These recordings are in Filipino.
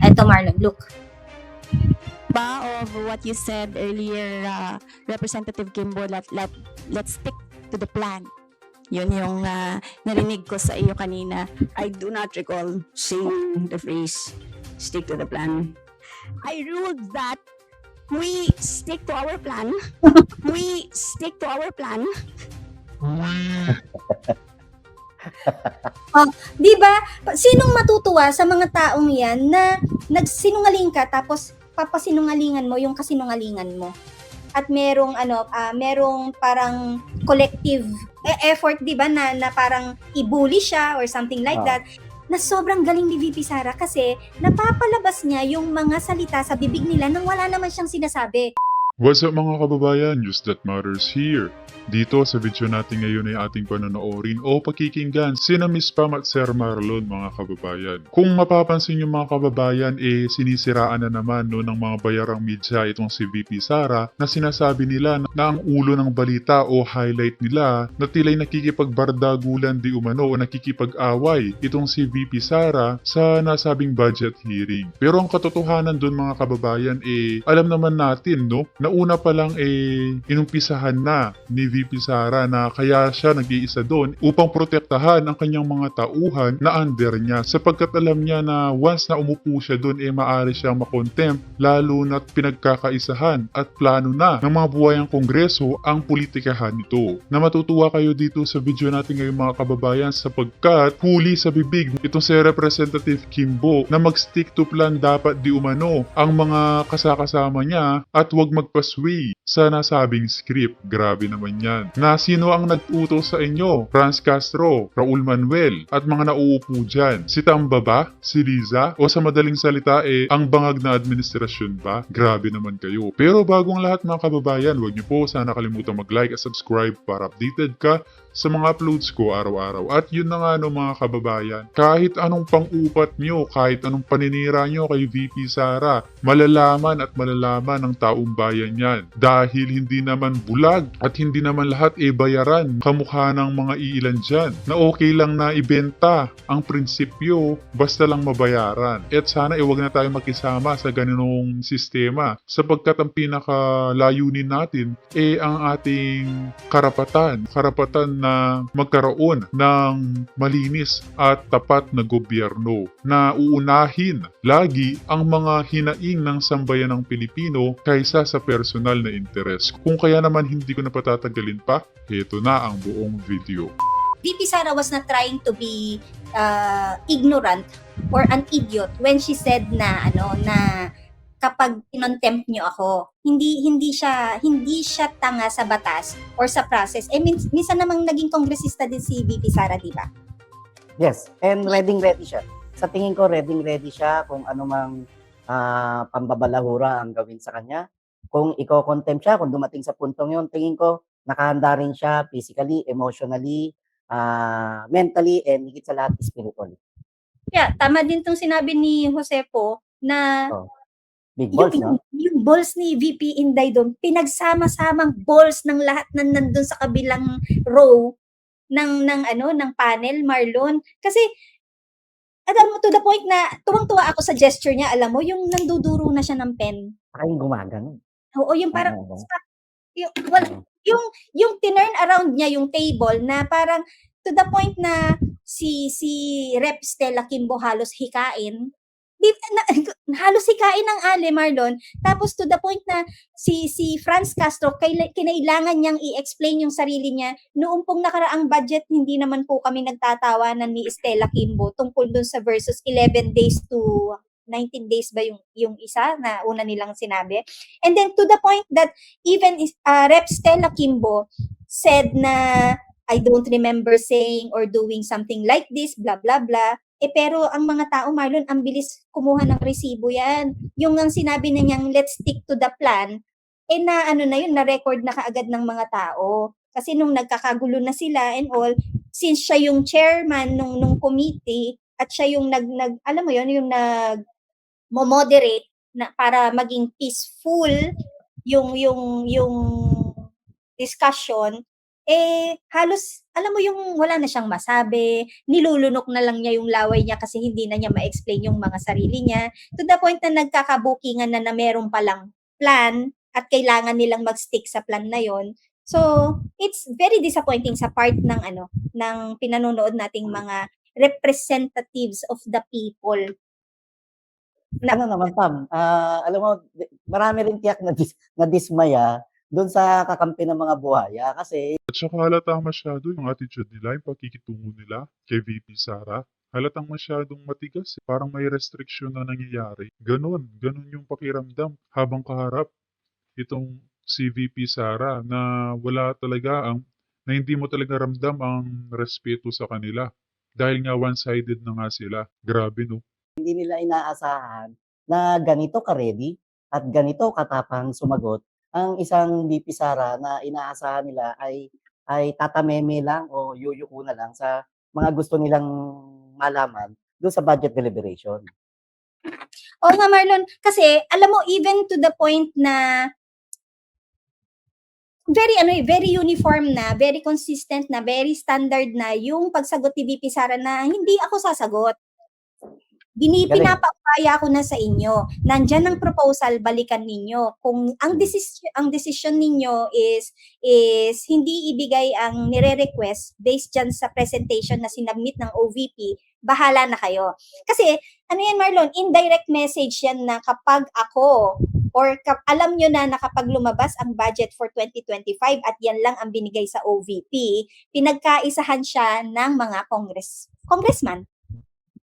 Eto Marlon, look. Of what you said earlier, Representative Kimbo, let's stick to the plan. Yun yung narinig ko sa iyo kanina. I do not recall saying the phrase, stick to the plan. I ruled that we stick to our plan. We stick to our plan. Di ba? Sinong matutuwa sa mga taong yan na nagsinungaling ka tapos papasinungalingan mo yung kasinungalingan mo? At merong merong parang collective effort, 'di ba, na parang i-bully siya or something like that. Na sobrang galing ni VP Sara kasi napapalabas niya yung mga salita sa bibig nila nang wala naman siyang sinasabi. What's up mga kababayan? News that matters here. Dito sa video natin ngayon ay ating panonoorin o pakikinggan sina Miss Pam at Sir Marlon mga kababayan. Kung mapapansin yung mga kababayan sinisiraan na naman ng mga bayarang media itong si VP Sara na sinasabi nila na ang ulo ng balita o highlight nila na tila'y nakikipagbardagulan di umano o nakikipag-away itong si VP Sara sa nasabing budget hearing. Pero ang katotohanan doon mga kababayan alam naman natin na una pa lang inumpisahan na ni VP Sara na kaya siya nag-iisa doon upang protektahan ang kanyang mga tauhan na under niya sapagkat alam niya na once na umupo siya doon maaari siyang makontempt lalo na't pinagkakaisahan at plano na ng mga buhayang kongreso ang politikahan nito. Na matutuwa kayo dito sa video natin ngayon mga kababayan sapagkat huli sa bibig itong si Representative Kimbo na mag-stick to plan dapat di umano ang mga kasakasama niya at huwag magpasway sa nasabing script. Grabe naman yan. Na sino ang nag-utos sa inyo? Franz Castro, Raul Manuel, at mga nauupo dyan. Si Tamba ba? Si Liza? O sa madaling salita ang bangag na administrasyon ba? Grabe naman kayo. Pero bagong lahat mga kababayan, huwag niyo po sana kalimutan mag-like at subscribe para updated ka sa mga uploads ko araw-araw. At yun na nga mga kababayan, kahit anong pang-upat nyo, kahit anong paninira nyo kay VP Sara, malalaman at malalaman ng taong bayan yan. Dahil hindi naman bulag at hindi naman lahat bayaran kamukha ng mga iilan dyan na okay lang na ibenta ang prinsipyo basta lang mabayaran. At sana wag na tayo makisama sa ganunong sistema sapagkat ang pinakalayunin natin ang ating karapatan na magkaroon ng malinis at tapat na gobyerno na uunahin lagi ang mga hinaing ng sambayan ng Pilipino kaysa sa personal na interes. Kung kaya naman hindi ko na patatagalin pa, heto na ang buong video. VP Sara was not trying to be ignorant or an idiot when she said na kapag kinontempt nyo ako, hindi siya tanga sa batas or sa process. Minsan namang naging kongresista din si VP Sara, di ba? Yes, and ready siya. Sa tingin ko, ready siya kung anumang pambabalahura ang gawin sa kanya. Kung iko-contempt siya, kung dumating sa puntong yun, tingin ko, nakahanda rin siya physically, emotionally, mentally, and higit sa lahat, spiritually. Yeah, tama din tong sinabi ni Josepo na big balls, yung balls ni VP Inday doon, pinagsama-samang balls ng lahat na nandun sa kabilang row ng panel, Marlon. Kasi, alam mo, to the point na tuwang-tuwa ako sa gesture niya, alam mo, yung nanduduro na siya ng pen. Ay, gumagano. Oo, yung parang, yung tinurn around niya yung table na parang, to the point na si Rep Stella Kimbo halos hikain. Halos hikain ng Ale, Marlon. Tapos to the point na si Franz Castro, kinailangan niyang i-explain yung sarili niya. Noong pong nakaraang budget, hindi naman po kami nagtatawanan ni Stella Kimbo tungkol dun sa versus 11 days to 19 days ba yung isa na una nilang sinabi. And then to the point that even Rep Stella Kimbo said na I don't remember saying or doing something like this, blah, blah, blah. Pero ang mga tao, Marlon, ang bilis kumuha ng resibo yan. Yung ang sinabi na niyang, let's stick to the plan, na-record na kaagad ng mga tao. Kasi nung nagkakagulo na sila and all, since siya yung chairman nung committee, at siya yung alam mo yun, yung nag-moderate na para maging peaceful yung discussion, halos alam mo yung wala na siyang masabi, nilulunok na lang niya yung laway niya kasi hindi na niya ma-explain yung mga sarili niya, to the point na nagkakabukingan na meron palang plan at kailangan nilang mag-stick sa plan na yon. So, it's very disappointing sa part ng ng pinanonood nating mga representatives of the people. Ano naman, Pam, alam mo, marami rin tiyak na dismaya doon sa kakampi ng mga buhaya kasi At saka halatang masyado yung attitude nila, yung pakikitungo nila kay VP Sara. Halatang masyadong matigas. Parang may restriction na nangyayari. Ganon yung pakiramdam habang kaharap itong si VP Sara na wala talaga na hindi mo talaga ramdam ang respeto sa kanila. Dahil nga one-sided na nga sila. Grabe no. hindi nila inaasahan na ganito ka-ready at ganito katapang sumagot ang isang VP Sara na inaasahan nila ay tatameme lang o yuyuko na lang sa mga gusto nilang malaman doon sa budget deliberation. Oo nga, Marlon, kasi alam mo, even to the point na very uniform na, very consistent na, very standard na yung pagsagot ni VP Sara na hindi ako sasagot. Galing. Pinapaubaya ko na sa inyo. Nandyan ang proposal, balikan ninyo. Kung ang decision ninyo is hindi ibigay ang nire-request based dyan sa presentation na sinabmit ng OVP, bahala na kayo. Kasi, ano yan Marlon, indirect message yan na kapag ako or alam nyo na kapag lumabas ang budget for 2025 at yan lang ang binigay sa OVP, pinagkaisahan siya ng mga congressman.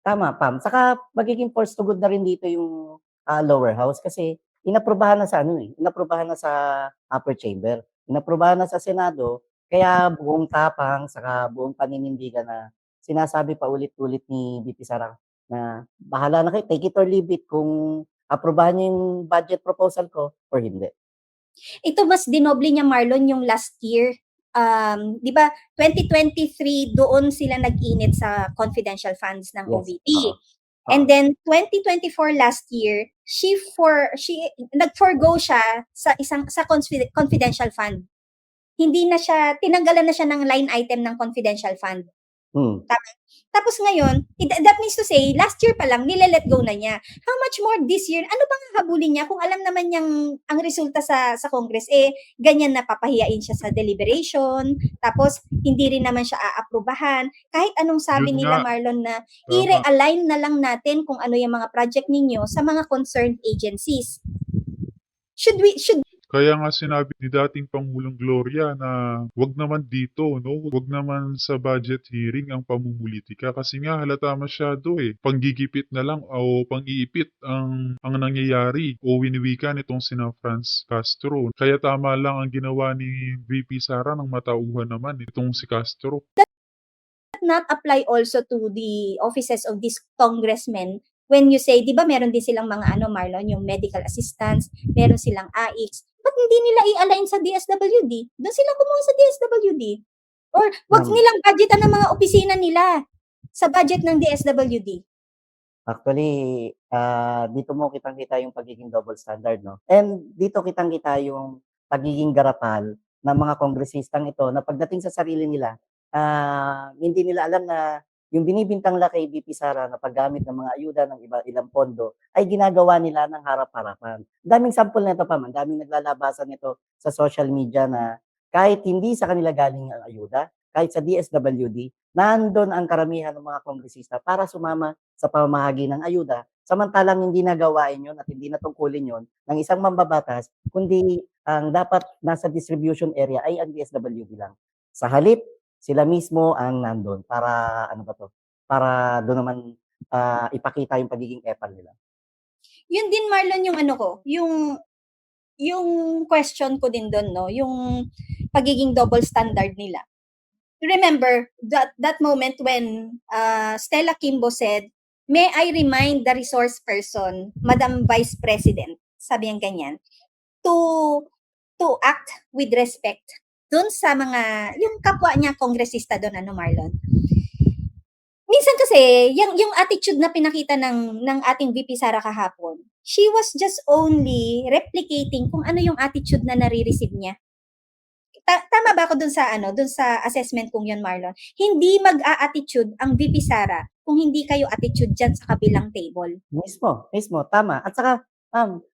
Tama, Pam. Saka magiging force to good na rin dito yung lower house kasi inaprubahan na sa inaprubahan na sa upper chamber, inaprubahan na sa Senado, kaya buong tapang saka buong paninindigan na sinasabi pa ulit-ulit ni VP Sara na bahala na kayo, take it or leave it kung aprubahan niyo yung budget proposal ko or hindi. Ito mas dinoble niya Marlon yung last year. 'Di ba 2023 doon sila nag-init sa confidential funds ng Yes. OVP. Oo. And then 2024 last year, she nag-forgo siya sa confidential fund. Hindi na siya tinanggalan na siya ng line item ng confidential fund. Tapos ngayon, that means to say, last year pa lang, nile-let go na niya. How much more this year? Ano bang habulin niya kung alam naman niyang ang resulta sa Congress, ganyan na papahiyain siya sa deliberation, tapos hindi rin naman siya aaprubahan. Kahit anong sabi Yun nila, nga. Marlon, na Tama. i-realign na lang natin kung ano yung mga project ninyo sa mga concerned agencies. Should Kaya nga sinabi ni dating Pangulong Gloria na wag naman dito, no? Wag naman sa budget hearing ang pamumulitika kasi nga halata masyado Panggigipit na lang o pang-iipit ang nangyayari o winiwika nitong sina Franz Castro. Kaya tama lang ang ginawa ni VP Sara ng matauhan naman itong si Castro. not apply also to the offices of these congressmen when you say, di ba meron din silang mga Marlon, yung medical assistants, meron silang AICs, ba't hindi nila i-align sa DSWD? Doon sila kumuha sa DSWD. Or wag nilang budgetan ng mga opisina nila sa budget ng DSWD. Actually, dito mo kitang-kita yung pagiging double standard, no? And dito kitang-kita yung pagiging garapal ng mga kongresistang ito na pagdating sa sarili nila, hindi nila alam na yung binibintang la kay VP Sara na paggamit ng mga ayuda ng ilang pondo ay ginagawa nila ng harap-harapan. Daming sample nito pa man, daming naglalabasan nito sa social media na kahit hindi sa kanila galing ang ayuda, kahit sa DSWD, nandun ang karamihan ng mga kongresista para sumama sa pamamahagi ng ayuda, samantalang hindi nagawain yun at hindi natungkulin yun ng isang mambabatas, kundi ang dapat nasa distribution area ay ang DSWD lang. Sa halip, sila mismo ang nandun para para doon naman ipakita yung pagiging epal nila. Yun din Marlon yung yung question ko din doon, no, yung pagiging double standard nila. Remember that moment when Stella Kimbo said, "May I remind the resource person, Madam Vice President," sabi niyang ganyan, to act with respect doon sa mga, yung kapwa niya kongresista doon, Marlon. Minsan kasi, yung attitude na pinakita ng ating VP Sara kahapon, she was just only replicating kung ano yung attitude na nare-receive niya. tama ba ako dun sa dun sa assessment kong yun, Marlon? Hindi mag-a-attitude ang VP Sara kung hindi kayo attitude diyan sa kabilang table. Mismo, tama. At saka,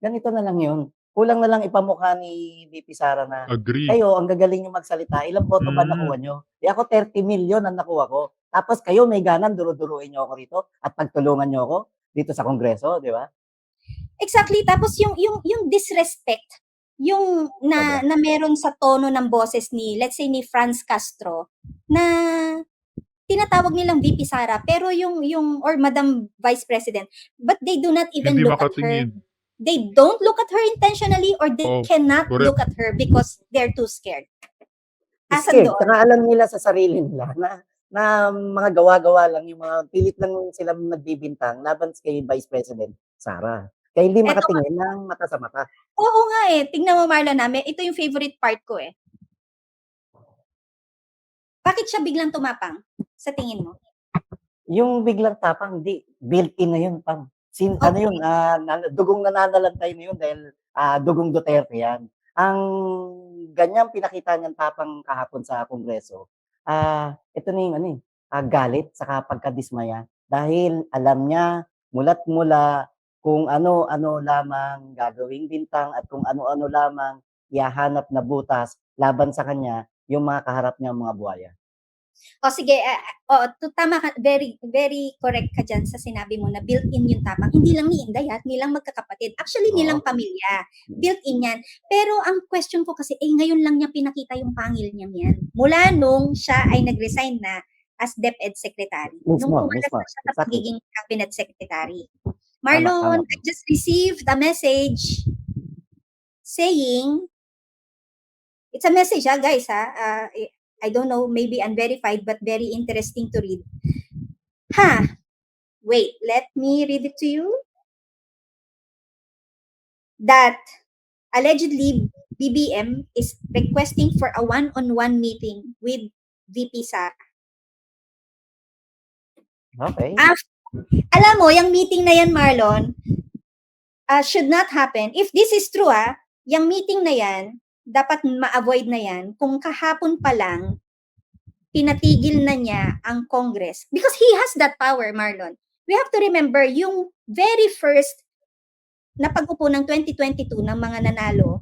ganito na lang yun. Kulang na lang ipamukha ni VP Sara na, Agree. kayo, ang gagaling nyo magsalita, ilang boto ba Mm. nakuha nyo? Ako 30 million ang nakuha ko. Tapos kayo, may ganan, duro-duruin nyo ako rito at pagtulungan nyo ako dito sa Kongreso, di ba? Exactly. Tapos yung disrespect, yung na meron sa tono ng boses ni, let's say, ni Franz Castro, na tinatawag nilang VP Sara, pero or Madam Vice President, but they do not even Hindi look at her. makatingin. They don't look at her intentionally, or they Oh, cannot correct. look at her because they're too scared. Asa Scared. doon? Saka alam nila sa sarili nila na mga gawa-gawa lang, yung mga pilit lang sila nagbibintang laban kay Vice President Sara. Kaya hindi Eto makatingin ng mata sa mata. Oo nga eh. Tingnan mo, Marlon, ito yung favorite part ko eh. Bakit siya biglang tumapang sa tingin mo? Yung biglang tapang, hindi. Built-in na yun, pang. Ano Okay. yun, dugong nananalantay na yun dahil dugong Duterte yan. Ang ganyang pinakita niyang tapang kahapon sa Kongreso, ito na yung galit sa pagkadismaya. Dahil alam niya, mulat mula kung ano-ano lamang gagawing bintang at kung ano-ano lamang ihahanap na butas laban sa kanya yung mga kaharap niya mga buhaya. O sige, tama ka, very, very correct ka dyan sa sinabi mo na built-in yung tapang. Hindi lang ni Inday, nilang magkakapatid. Actually, nilang pamilya. Built-in yan. Pero ang question ko kasi, ngayon lang niya pinakita yung pangil niya yan. Mula nung siya ay nag-resign na as DepEd Secretary. Nung pumalas Mismo. na siya sa Exactly. pagiging Cabinet Secretary. Marlon, Tama. I just received a message saying, it's a message guys I don't know, maybe unverified, but very interesting to read. Wait, let me read it to you. That allegedly BBM is requesting for a one-on-one meeting with VP Sara. Okay. Alam mo, yung meeting na yan, Marlon, should not happen. If this is true, yung meeting na yan, dapat ma-avoid na yan kung kahapon pa lang pinatigil na niya ang Congress. Because he has that power, Marlon. We have to remember, yung very first na pag-upo ng 2022 ng mga nanalo,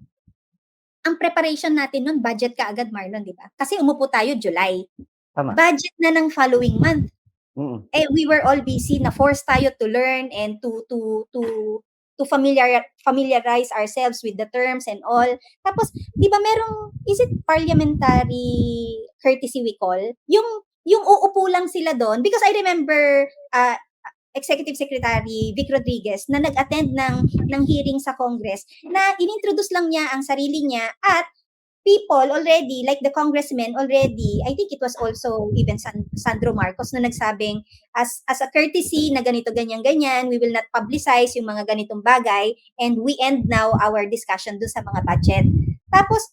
ang preparation natin nun, budget ka agad, Marlon, di ba? Kasi umupo tayo July. Tama. Budget na ng following month. Mm. We were all busy, na force tayo to learn and to familiarize ourselves with the terms and all. Tapos, di ba is it parliamentary courtesy we call? Yung uupo lang sila doon. Because I remember Executive Secretary Vic Rodriguez na nag-attend ng hearing sa Congress na inintroduce lang niya ang sarili niya at people already, like the congressmen already, I think it was also even Sandro Marcos na nagsabing, as a courtesy na ganito, ganyan, we will not publicize yung mga ganitong bagay and we end now our discussion dun sa mga budget. Tapos,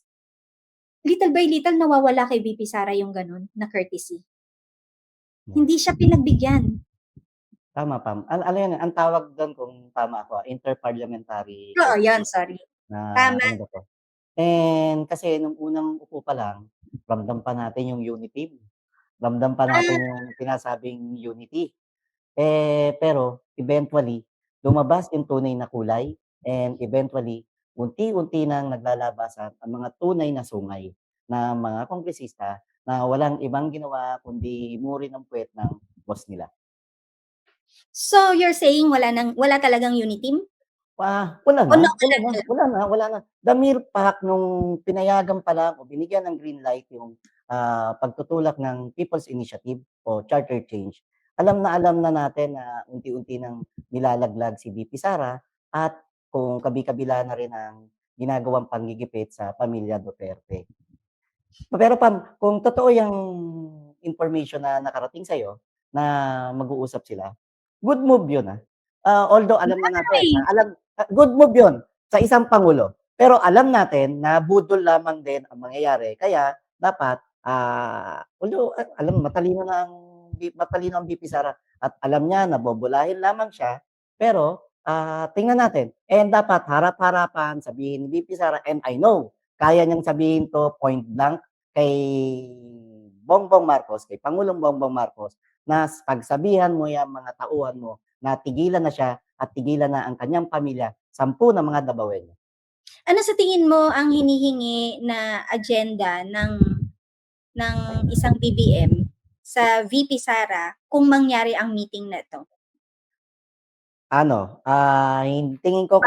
little by little, nawawala kay VP Sara yung ganun na courtesy. Hindi siya pinagbigyan. Tama, Pam. Alam yan, ang tawag doon kung tama ako, interparliamentary. Oo, yan, sorry. Tama. Ano ba to? And kasi nung unang upo pa lang, ramdam pa natin yung unity. Ramdam pa natin yung pinasabing unity. Pero eventually, lumabas yung tunay na kulay and eventually, unti-unti nang naglalabasan ang mga tunay na sungay na mga kongresista na walang ibang ginawa kundi muri ng puwet ng boss nila. So, you're saying wala talagang unity? Wala na. The mere fact nung pinayagan pa lang o binigyan ng green light yung pagtutulak ng People's Initiative o Charter Change, alam na natin na unti-unti nang nilalaglag si VP Sara at kung kabi-kabila na rin ang ginagawang panggigipit sa pamilya Duterte. Pero Pam, kung totoo yung information na nakarating sa'yo na mag-uusap sila, good move yun although alam na natin, good move yun sa isang pangulo. Pero alam natin na budol lamang din ang mangyayari. Kaya dapat, although alam matalino ang VP Sara at alam niya na bobolahin lamang siya, pero tingnan natin. And dapat harap-harapan sabihin ni VP Sara, and I know kaya niyang sabihin to point blank kay Bongbong Marcos, kay Pangulong Bongbong Marcos, na pagsabihan mo yung mga tauhan mo na tigilan na siya at tigilan na ang kanyang pamilya, 10 na mga Dabawenyo. Ano sa tingin mo ang hinihingi na agenda ng isang BBM sa VP Sara kung mangyari ang meeting na to? Ano, tingin ko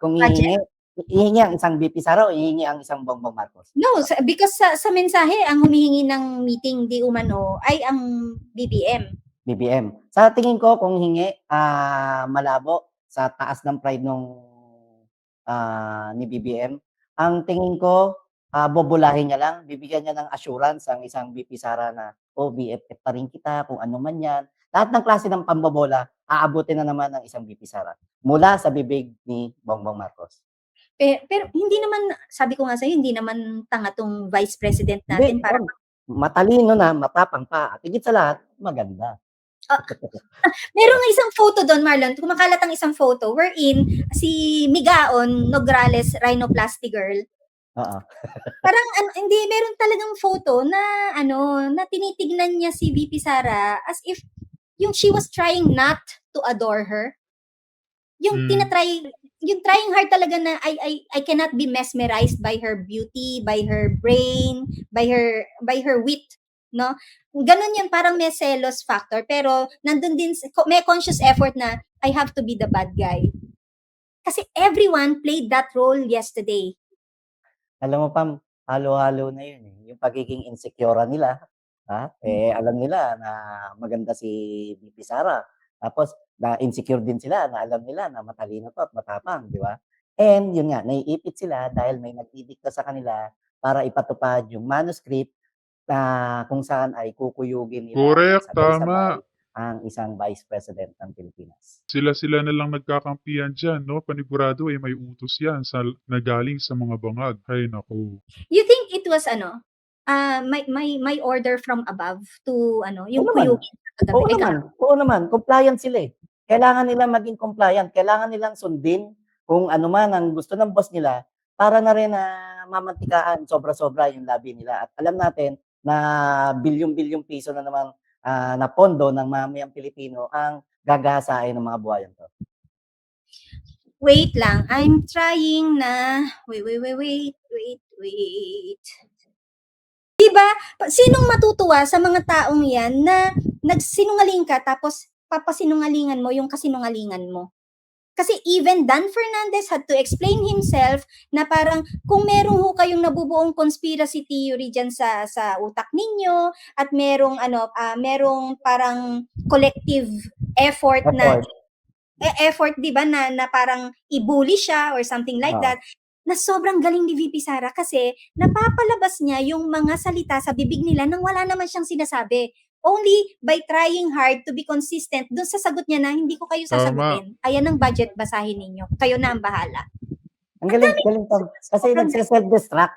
kung Budget. hihingi ang isang VP Sara o hihingi ang isang Bongbong Marcos? No, because sa mensahe ang humihingi ng meeting di umano ay ang BBM. BBM. Sa tingin ko kung hingi, malabo sa taas ng pride ni BBM. Ang tingin ko, bobolahin niya lang, bibigyan niya ng assurance ang isang VP Sara na, BFF pa rin kita, kung ano man yan. Lahat ng klase ng pambobola, aabutin na naman ng isang VP Sara mula sa bibig ni Bongbong Marcos. Pero hindi naman, sabi ko nga sa'yo, hindi naman tanga tong Vice President natin Hindi, para matalino na, matapang pa, at higit sa lahat, maganda. Merong isang photo doon, Marlon, kumakalat ang isang photo wherein si Migaon Nograles Rhinoplasty Girl. Oo. Parang hindi, meron talagang photo na na tinitignan niya si VP Sara as if yung she was trying not to adore her. Yung yung trying hard talaga na I cannot be mesmerized by her beauty, by her brain, by her wit, no? Ganon yun, parang may selos factor, pero nandun din, may conscious effort na I have to be the bad guy. Kasi everyone played that role yesterday. Alam mo, Pam, halo-halo na yun, eh. Yung pagiging insecure nila, alam nila na maganda si VP Sara. Tapos, na-insecure din sila na alam nila na matalino to at matapang, di ba? And yun nga, naiipit sila dahil may nagdidikta sa kanila para ipatupad yung manuscript na kung saan ay kukuyugin nila Correct, sabay-sabay tama. ang isang Vice President ng Pilipinas. Sila na lang nagkakampihan dyan, no? Panigurado may utos yan na galing sa mga bangag. Ay, naku. You think it was may order from above to yung Oo naman. kuyugin sa kagabi? Oo naman, compliant sila eh. Kailangan nilang maging compliant, kailangan nilang sundin kung ano man ang gusto ng boss nila para na rin na mamantikaan sobra-sobra yung labi nila. At alam natin na bilyong-bilyong piso na naman na pondo ng mamayang Pilipino ang gagasain ng mga buhayan to. Wait lang, I'm trying na, wait. Diba, sinong matutuwa sa mga taong yan na nagsinungaling ka tapos papasinungalingan mo yung kasinungalingan mo? Kasi even Dan Fernandez had to explain himself na parang kung meron ho kayong nabubuong conspiracy theory dyan sa utak ninyo at merong merong parang collective effort na effort, 'di ba, na parang i-bully siya or something like that, na sobrang galing ni VP Sara kasi napapalabas niya yung mga salita sa bibig nila nang wala naman siyang sinasabi. Only by trying hard to be consistent dun sa sagot niya na hindi ko kayo sasagutin. Ayan ang budget, basahin ninyo. Kayo na ang bahala. Ang galing, Tom. Kasi nagse-self-destruct.